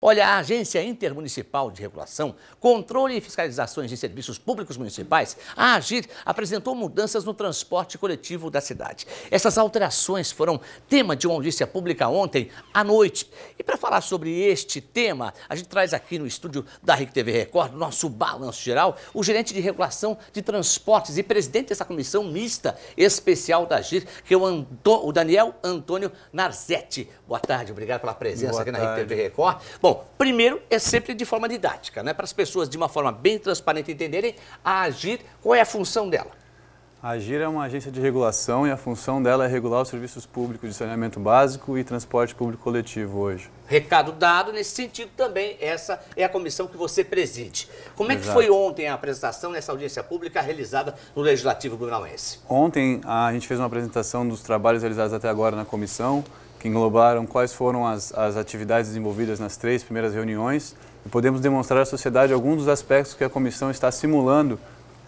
Olha, a Agência Intermunicipal de Regulação, Controle e Fiscalizações de Serviços Públicos Municipais, a AGIR, apresentou mudanças no transporte coletivo da cidade. Essas alterações foram tema de uma audiência pública ontem à noite. E para falar sobre este tema, a gente traz aqui no estúdio da RIC TV Record, nosso balanço geral, o gerente de regulação de transportes e presidente dessa comissão mista especial da AGIR, que é o Daniel Antônio Narzetti. Boa tarde, obrigado pela presença aqui na RIC TV Record. Bom, primeiro é sempre de forma didática, né? Para as pessoas de uma forma bem transparente entenderem a AGIR, qual é a função dela? A AGIR é uma agência de regulação e a função dela é regular os serviços públicos de saneamento básico e transporte público coletivo hoje. Recado dado, nesse sentido também, essa é a comissão que você preside. Como é que Exato. foi ontem a apresentação nessa audiência pública realizada no Legislativo Blumenauense? Ontem a gente fez uma apresentação dos trabalhos realizados até agora na comissão, que englobaram quais foram as atividades desenvolvidas nas 3 primeiras reuniões e podemos demonstrar à sociedade alguns dos aspectos que a comissão está simulando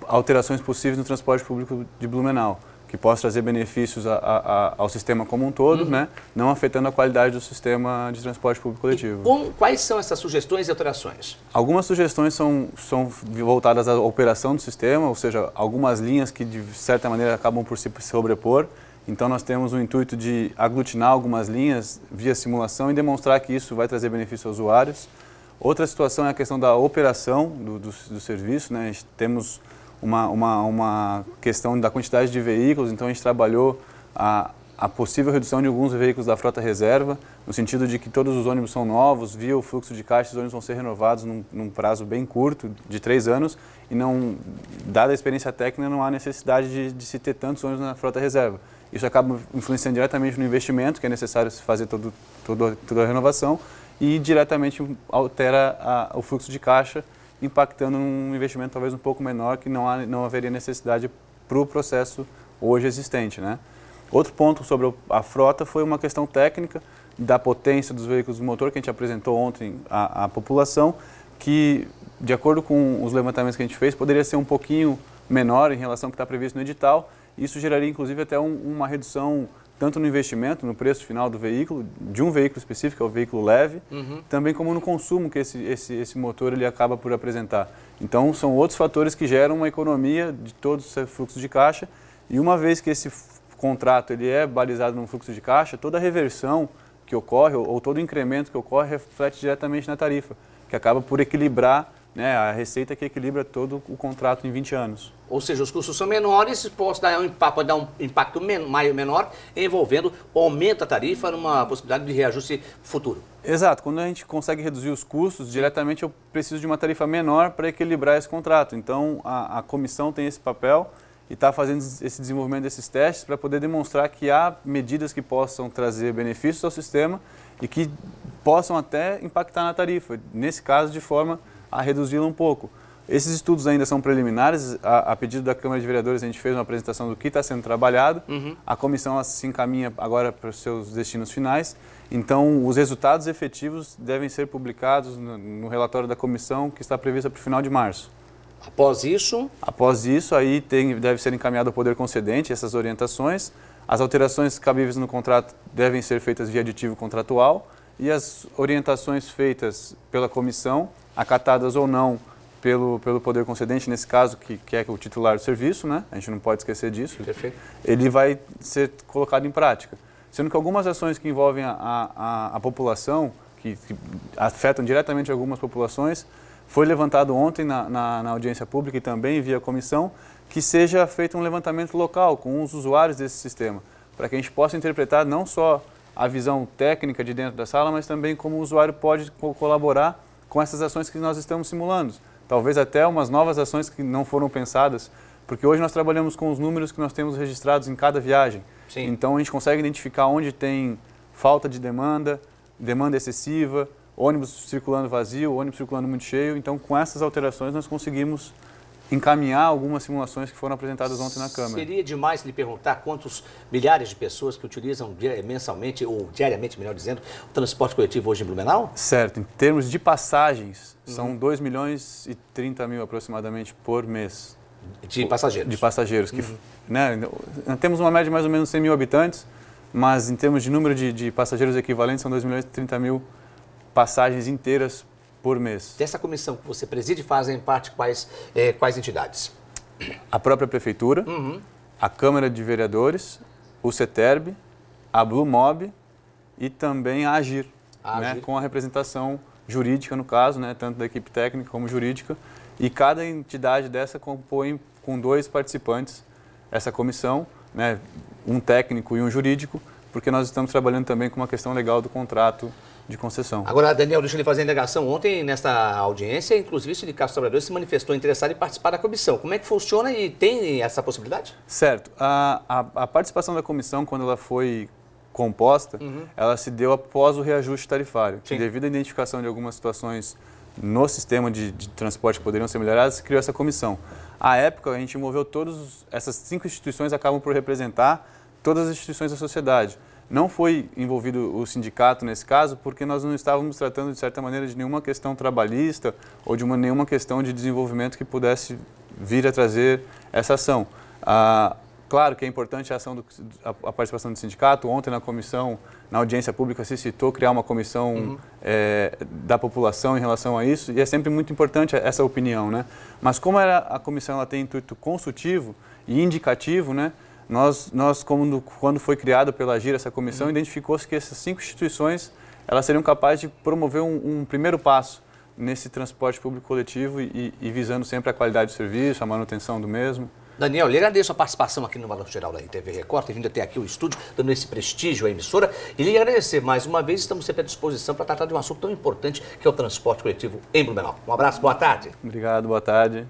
alterações possíveis no transporte público de Blumenau, que possa trazer benefícios ao sistema como um todo, né, não afetando a qualidade do sistema de transporte público coletivo. E quais são essas sugestões e alterações? Algumas sugestões são voltadas à operação do sistema, ou seja, algumas linhas que de certa maneira acabam por se sobrepor. Então nós temos o intuito de aglutinar algumas linhas via simulação e demonstrar que isso vai trazer benefício aos usuários. Outra situação é a questão da operação do serviço, né? A gente temos uma questão da quantidade de veículos, então a gente trabalhou a possível redução de alguns veículos da frota reserva, no sentido de que todos os ônibus são novos, via o fluxo de caixa, os ônibus vão ser renovados num prazo bem curto, de 3 anos, e não, dada a experiência técnica, não há necessidade de se ter tantos ônibus na frota reserva. Isso acaba influenciando diretamente no investimento, que é necessário se fazer toda a renovação, e diretamente altera o fluxo de caixa, impactando num investimento talvez um pouco menor, que não haveria necessidade para o processo hoje existente, né? Outro ponto sobre a frota foi uma questão técnica da potência dos veículos do motor, que a gente apresentou ontem à população, que, de acordo com os levantamentos que a gente fez, poderia ser um pouquinho menor em relação ao que está previsto no edital. Isso geraria, inclusive, até uma redução tanto no investimento, no preço final do veículo, de um veículo específico, que é o veículo leve, também como no consumo que esse motor ele acaba por apresentar. Então, são outros fatores que geram uma economia de todos os fluxos de caixa, e uma vez que esse contrato ele é balizado no fluxo de caixa, toda a reversão que ocorre, ou todo o incremento que ocorre, reflete diretamente na tarifa, que acaba por equilibrar, né, a receita que equilibra todo o contrato em 20 anos. Ou seja, os custos são menores, pode dar um impacto menor, envolvendo o aumento da tarifa numa possibilidade de reajuste futuro. Exato. Quando a gente consegue reduzir os custos, diretamente eu preciso de uma tarifa menor para equilibrar esse contrato. Então, a comissão tem esse papel e está fazendo esse desenvolvimento desses testes para poder demonstrar que há medidas que possam trazer benefícios ao sistema e que possam até impactar na tarifa, nesse caso de forma a reduzi-la um pouco. Esses estudos ainda são preliminares, a pedido da Câmara de Vereadores a gente fez uma apresentação do que está sendo trabalhado, a comissão se encaminha agora para os seus destinos finais, então os resultados efetivos devem ser publicados no relatório da comissão que está previsto para o final de março. Após isso? Após isso, aí deve ser encaminhado ao Poder Concedente essas orientações, as alterações cabíveis no contrato devem ser feitas via aditivo contratual e as orientações feitas pela comissão, acatadas ou não pelo Poder Concedente, nesse caso, que é o titular do serviço, né? A gente não pode esquecer disso. Perfeito. Ele vai ser colocado em prática. Sendo que algumas ações que envolvem a população, que afetam diretamente algumas populações, foi levantado ontem na audiência pública e também via comissão, que seja feito um levantamento local com os usuários desse sistema, para que a gente possa interpretar não só a visão técnica de dentro da sala, mas também como o usuário pode colaborar com essas ações que nós estamos simulando. Talvez até umas novas ações que não foram pensadas, porque hoje nós trabalhamos com os números que nós temos registrados em cada viagem. Sim. Então a gente consegue identificar onde tem falta de demanda, demanda excessiva, ônibus circulando vazio, ônibus circulando muito cheio. Então com essas alterações nós conseguimos encaminhar algumas simulações que foram apresentadas ontem na Câmara. Seria demais lhe perguntar quantos milhares de pessoas que utilizam mensalmente, ou diariamente, melhor dizendo, o transporte coletivo hoje em Blumenau? Certo. Em termos de passagens, são 2 milhões e 30 mil aproximadamente por mês. De passageiros? De passageiros. Que, né, temos uma média de mais ou menos 100 mil habitantes, mas em termos de número de passageiros equivalentes, são 2 milhões e 30 mil passagens inteiras por mês. Dessa comissão que você preside, fazem parte quais entidades? A própria Prefeitura, a Câmara de Vereadores, o CETERB, a Blue Mob e também a Agir, né, com a representação jurídica, no caso, né, tanto da equipe técnica como jurídica. E cada entidade dessa compõe com 2 participantes essa comissão, né, um técnico e um jurídico, porque nós estamos trabalhando também com uma questão legal do contrato de concessão. Agora, Daniel, deixa eu lhe fazer a indagação. Ontem, nesta audiência, inclusive o Sindicato dos Trabalhadores se manifestou interessado em participar da comissão. Como é que funciona e tem essa possibilidade? Certo. A participação da comissão, quando ela foi composta, ela se deu após o reajuste tarifário. Devido à identificação de algumas situações no sistema de transporte que poderiam ser melhoradas, se criou essa comissão. À época, a gente moveu essas 5 instituições, acabam por representar todas as instituições da sociedade. Não foi envolvido o sindicato nesse caso, porque nós não estávamos tratando, de certa maneira, de nenhuma questão trabalhista ou de nenhuma questão de desenvolvimento que pudesse vir a trazer essa ação. Claro que é importante a participação do sindicato. Ontem, na comissão, na audiência pública, se citou criar uma comissão da população em relação a isso, e é sempre muito importante essa opinião, né? Mas como a comissão ela tem intuito consultivo e indicativo, né? Quando foi criada pela Agir essa comissão, identificou-se que essas 5 instituições elas seriam capazes de promover um primeiro passo nesse transporte público coletivo e visando sempre a qualidade do serviço, a manutenção do mesmo. Daniel, lhe agradeço a participação aqui no Balanço Geral da RTV Record, ter vindo até aqui o estúdio, dando esse prestígio à emissora. E lhe agradecer mais uma vez, estamos sempre à disposição para tratar de um assunto tão importante que é o transporte coletivo em Blumenau. Um abraço, boa tarde. Obrigado, boa tarde.